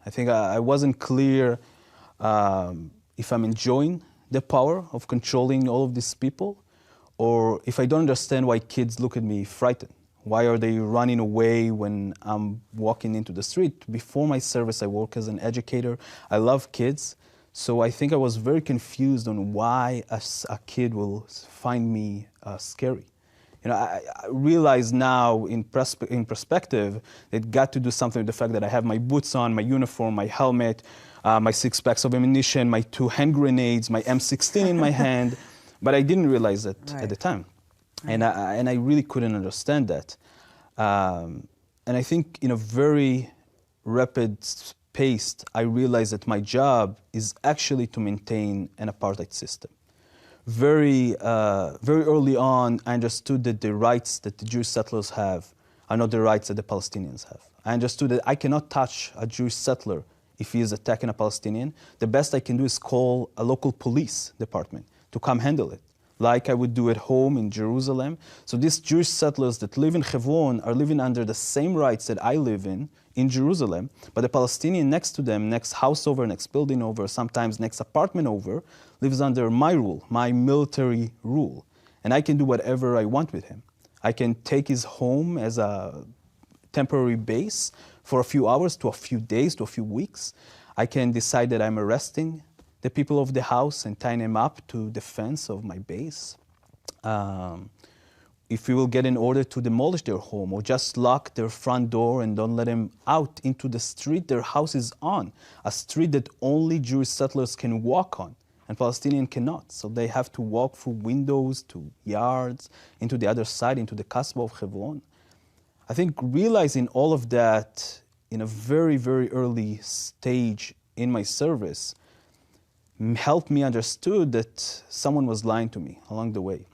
I think I wasn't clear if I'm enjoying the power of controlling all of these people, or if I don't understand why kids look at me frightened. Why are they running away when I'm walking into the street? Before my service, I work as an educator. I love kids. So I think I was very confused on why a kid will find me scary. I realize now in perspective, it got to do something with the fact that I have my boots on, my uniform, my helmet, my 6 packs of ammunition, my 2 hand grenades, my M16 in my hand. But I didn't realize that at the time. And I really couldn't understand that. And I think in a very rapid pace, I realized that my job is actually to maintain an apartheid system. Very early on, I understood that the rights that the Jewish settlers have are not the rights that the Palestinians have. I understood that I cannot touch a Jewish settler if he is attacking a Palestinian. The best I can do is call a local police department to come handle it, like I would do at home in Jerusalem. So these Jewish settlers that live in Hebron are living under the same rights that I live in Jerusalem, but the Palestinian next to them, next house over, next building over, sometimes next apartment over, lives under my rule, my military rule. And I can do whatever I want with him. I can take his home as a temporary base for a few hours to a few days to a few weeks. I can decide that I'm arresting the people of the house and tying them up to the fence of my base. If we will get an order to demolish their home or just lock their front door and don't let them out into the street their house is on, a street that only Jewish settlers can walk on and Palestinians cannot. So they have to walk through windows to yards, into the other side, into the Kasbah of Hebron. I think realizing all of that in a very, very early stage in my service helped me understood that someone was lying to me along the way.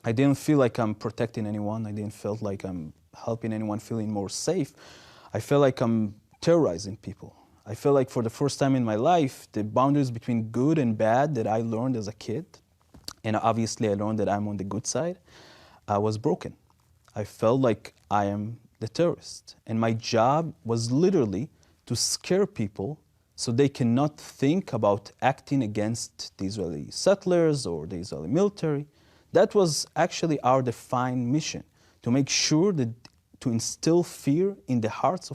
I didn't feel like I'm protecting anyone. I didn't feel like I'm helping anyone feeling more safe. I felt like I'm terrorizing people. I feel like for the first time in my life, the boundaries between good and bad that I learned as a kid, and obviously I learned that I'm on the good side, was broken. I felt like I am the terrorist. And my job was literally to scare people so they cannot think about acting against the Israeli settlers or the Israeli military. That was actually our defined mission, to make sure that to instill fear in the hearts of